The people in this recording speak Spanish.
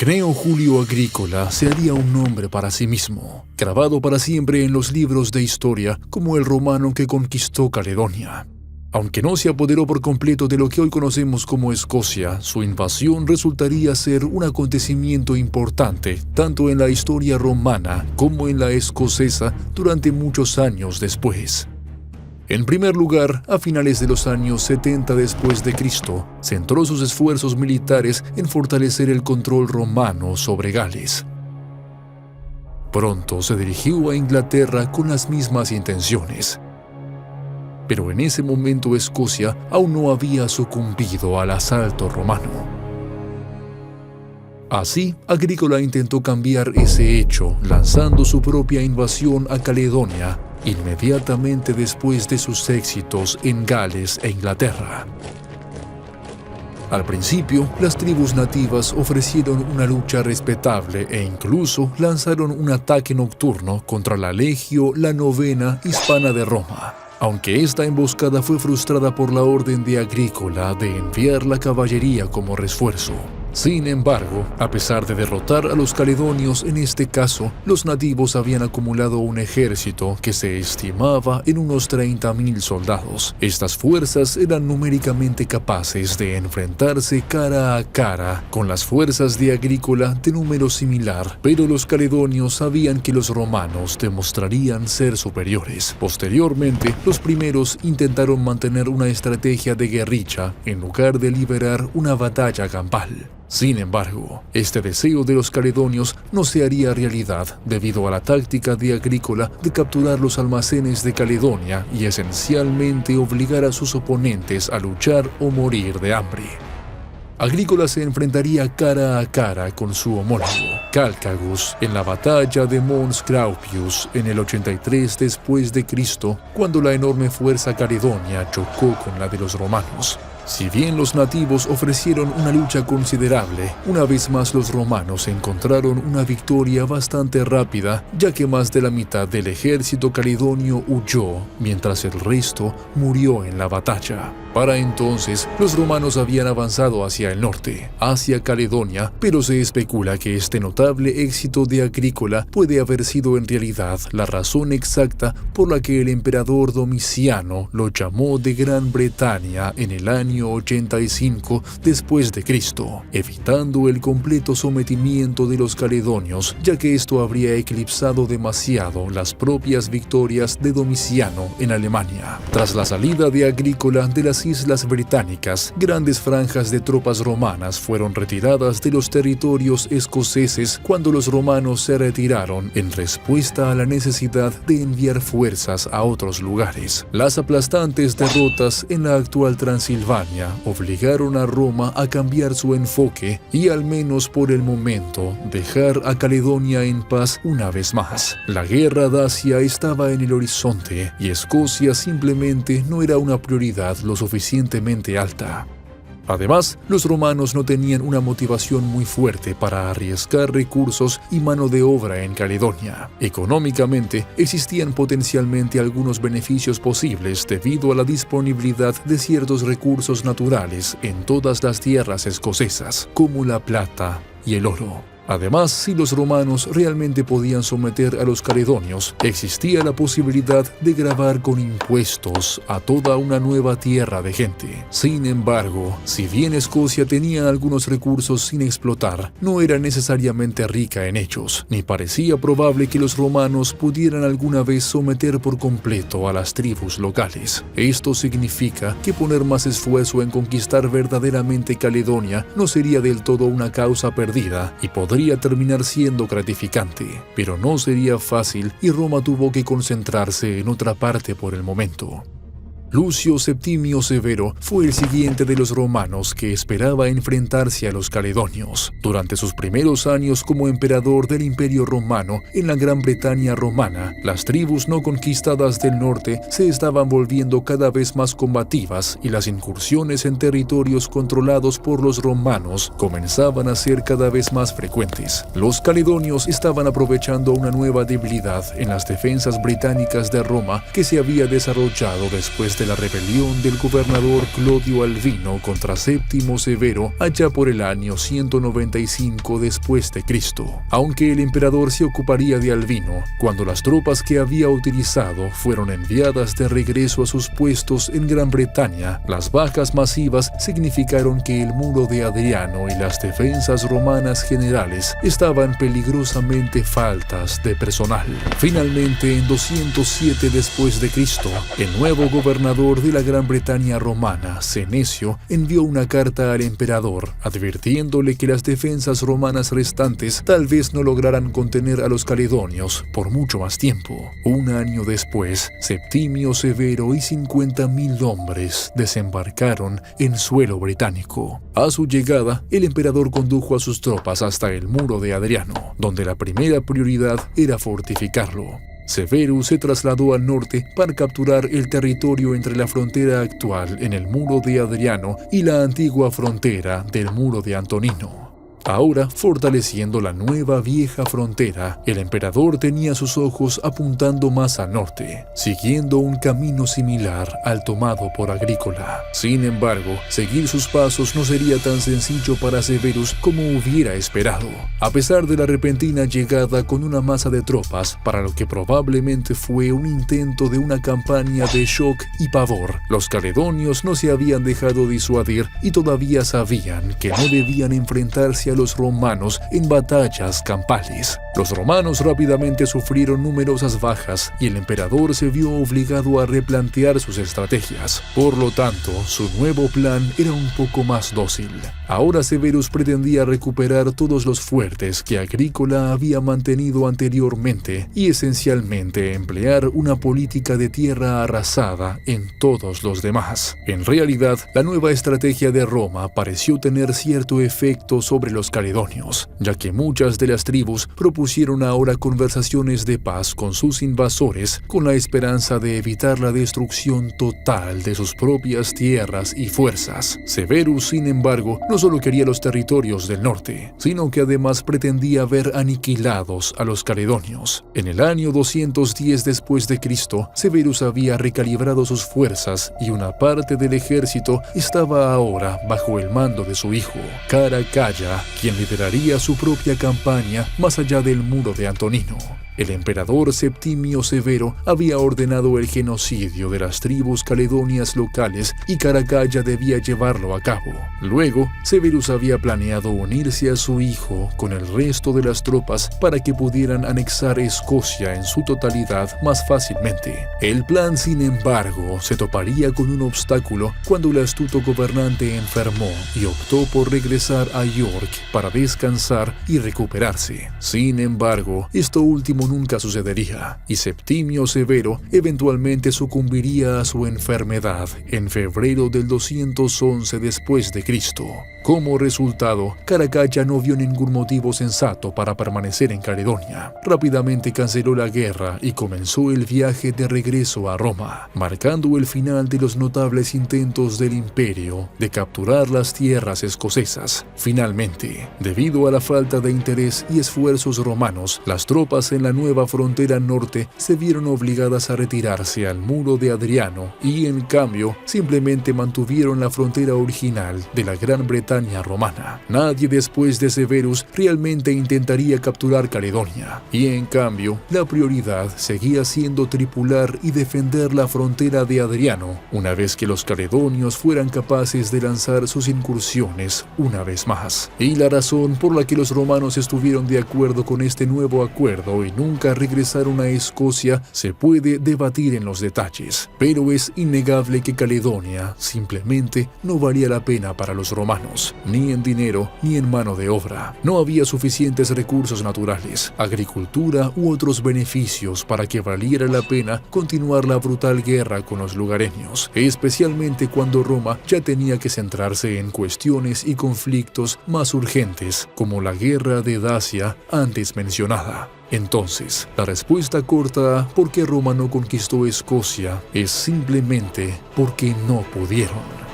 Cneo Julio Agrícola se haría un nombre para sí mismo, grabado para siempre en los libros de historia como el romano que conquistó Caledonia. Aunque no se apoderó por completo de lo que hoy conocemos como Escocia, su invasión resultaría ser un acontecimiento importante tanto en la historia romana como en la escocesa durante muchos años después. En primer lugar, a finales de los años 70 después de Cristo, centró sus esfuerzos militares en fortalecer el control romano sobre Gales. Pronto se dirigió a Inglaterra con las mismas intenciones. Pero en ese momento Escocia aún no había sucumbido al asalto romano. Así, Agrícola intentó cambiar ese hecho, lanzando su propia invasión a Caledonia, inmediatamente después de sus éxitos en Gales e Inglaterra. Al principio, las tribus nativas ofrecieron una lucha respetable e incluso lanzaron un ataque nocturno contra la Legio la Novena Hispana de Roma, aunque esta emboscada fue frustrada por la orden de Agrícola de enviar la caballería como refuerzo. Sin embargo, a pesar de derrotar a los caledonios en este caso, los nativos habían acumulado un ejército que se estimaba en unos 30.000 soldados. Estas fuerzas eran numéricamente capaces de enfrentarse cara a cara con las fuerzas de Agrícola de número similar, pero los caledonios sabían que los romanos demostrarían ser superiores. Posteriormente, los primeros intentaron mantener una estrategia de guerrilla en lugar de liberar una batalla campal. Sin embargo, este deseo de los caledonios no se haría realidad debido a la táctica de Agrícola de capturar los almacenes de Caledonia y esencialmente obligar a sus oponentes a luchar o morir de hambre. Agrícola se enfrentaría cara a cara con su homólogo, Calcagus, en la batalla de Mons Graupius en el 83 después de Cristo, cuando la enorme fuerza caledonia chocó con la de los romanos. Si bien los nativos ofrecieron una lucha considerable, una vez más los romanos encontraron una victoria bastante rápida, ya que más de la mitad del ejército caledonio huyó, mientras el resto murió en la batalla. Para entonces, los romanos habían avanzado hacia el norte, hacia Caledonia, pero se especula que este notable éxito de Agrícola puede haber sido en realidad la razón exacta por la que el emperador Domiciano lo llamó de Gran Bretaña en el año 85 después de Cristo, evitando el completo sometimiento de los caledonios, ya que esto habría eclipsado demasiado las propias victorias de Domiciano en Alemania. Tras la salida de Agrícola de las islas británicas, grandes franjas de tropas romanas fueron retiradas de los territorios escoceses cuando los romanos se retiraron en respuesta a la necesidad de enviar fuerzas a otros lugares. Las aplastantes derrotas en la actual Transilvania obligaron a Roma a cambiar su enfoque y, al menos por el momento, dejar a Caledonia en paz una vez más. La guerra dacia estaba en el horizonte y Escocia simplemente no era una prioridad lo suficientemente alta. Además, los romanos no tenían una motivación muy fuerte para arriesgar recursos y mano de obra en Caledonia. Económicamente, existían potencialmente algunos beneficios posibles debido a la disponibilidad de ciertos recursos naturales en todas las tierras escocesas, como la plata y el oro. Además, si los romanos realmente podían someter a los caledonios, existía la posibilidad de gravar con impuestos a toda una nueva tierra de gente. Sin embargo, si bien Escocia tenía algunos recursos sin explotar, no era necesariamente rica en ellos, ni parecía probable que los romanos pudieran alguna vez someter por completo a las tribus locales. Esto significa que poner más esfuerzo en conquistar verdaderamente Caledonia no sería del todo una causa perdida y podría terminar siendo gratificante, pero no sería fácil y Roma tuvo que concentrarse en otra parte por el momento. Lucio Septimio Severo fue el siguiente de los romanos que esperaba enfrentarse a los caledonios. Durante sus primeros años como emperador del Imperio Romano en la Gran Bretaña romana, las tribus no conquistadas del norte se estaban volviendo cada vez más combativas y las incursiones en territorios controlados por los romanos comenzaban a ser cada vez más frecuentes. Los caledonios estaban aprovechando una nueva debilidad en las defensas británicas de Roma que se había desarrollado después de de la rebelión del gobernador Clodio Albino contra Séptimo Severo allá por el año 195 después de Cristo. Aunque el emperador se ocuparía de Albino, cuando las tropas que había utilizado fueron enviadas de regreso a sus puestos en Gran Bretaña, las bajas masivas significaron que el muro de Adriano y las defensas romanas generales estaban peligrosamente faltas de personal. Finalmente, en 207 después de Cristo, el nuevo gobernador de la Gran Bretaña romana, Senecio, envió una carta al emperador advirtiéndole que las defensas romanas restantes tal vez no lograran contener a los caledonios por mucho más tiempo. Un año después, Septimio Severo y 50.000 hombres desembarcaron en suelo británico. A su llegada, el emperador condujo a sus tropas hasta el muro de Adriano, donde la primera prioridad era fortificarlo. Severus se trasladó al norte para capturar el territorio entre la frontera actual en el muro de Adriano y la antigua frontera del muro de Antonino. Ahora, fortaleciendo la nueva vieja frontera, el emperador tenía sus ojos apuntando más al norte, siguiendo un camino similar al tomado por Agrícola. Sin embargo, seguir sus pasos no sería tan sencillo para Severus como hubiera esperado. A pesar de la repentina llegada con una masa de tropas para lo que probablemente fue un intento de una campaña de shock y pavor, los caledonios no se habían dejado disuadir y todavía sabían que no debían enfrentarse a los romanos en batallas campales. Los romanos rápidamente sufrieron numerosas bajas y el emperador se vio obligado a replantear sus estrategias. Por lo tanto, su nuevo plan era un poco más dócil. Ahora Severus pretendía recuperar todos los fuertes que Agrícola había mantenido anteriormente y esencialmente emplear una política de tierra arrasada en todos los demás. En realidad, la nueva estrategia de Roma pareció tener cierto efecto sobre los caledonios, ya que muchas de las tribus propusieron ahora conversaciones de paz con sus invasores con la esperanza de evitar la destrucción total de sus propias tierras y fuerzas. Severus, sin embargo, no solo quería los territorios del norte, sino que además pretendía ver aniquilados a los caledonios. En el año 210 después de Cristo, Severus había recalibrado sus fuerzas y una parte del ejército estaba ahora bajo el mando de su hijo, Caracalla, quien lideraría su propia campaña más allá del muro de Antonino. El emperador Septimio Severo había ordenado el genocidio de las tribus caledonias locales y Caracalla debía llevarlo a cabo. Luego, Severus había planeado unirse a su hijo con el resto de las tropas para que pudieran anexar Escocia en su totalidad más fácilmente. El plan, sin embargo, se toparía con un obstáculo cuando el astuto gobernante enfermó y optó por regresar a York para descansar y recuperarse. Sin embargo, esto último nunca sucedería, y Septimio Severo eventualmente sucumbiría a su enfermedad en febrero del 211 después de Cristo. Como resultado, Caracalla no vio ningún motivo sensato para permanecer en Caledonia. Rápidamente canceló la guerra y comenzó el viaje de regreso a Roma, marcando el final de los notables intentos del imperio de capturar las tierras escocesas. Finalmente, debido a la falta de interés y esfuerzos romanos, las tropas en la nueva frontera norte se vieron obligadas a retirarse al muro de Adriano y, en cambio, simplemente mantuvieron la frontera original de la Gran Bretaña romana. Nadie después de Severus realmente intentaría capturar Caledonia, y en cambio, la prioridad seguía siendo tripular y defender la frontera de Adriano, una vez que los caledonios fueran capaces de lanzar sus incursiones una vez más. Y la razón por la que los romanos estuvieron de acuerdo con este nuevo acuerdo y nunca regresaron a Escocia se puede debatir en los detalles, pero es innegable que Caledonia simplemente no valía la pena para los romanos, ni en dinero ni en mano de obra. No había suficientes recursos naturales, agricultura u otros beneficios para que valiera la pena continuar la brutal guerra con los lugareños, especialmente cuando Roma ya tenía que centrarse en cuestiones y conflictos más urgentes, como la guerra de Dacia antes mencionada. Entonces, la respuesta corta a por qué Roma no conquistó Escocia es simplemente porque no pudieron.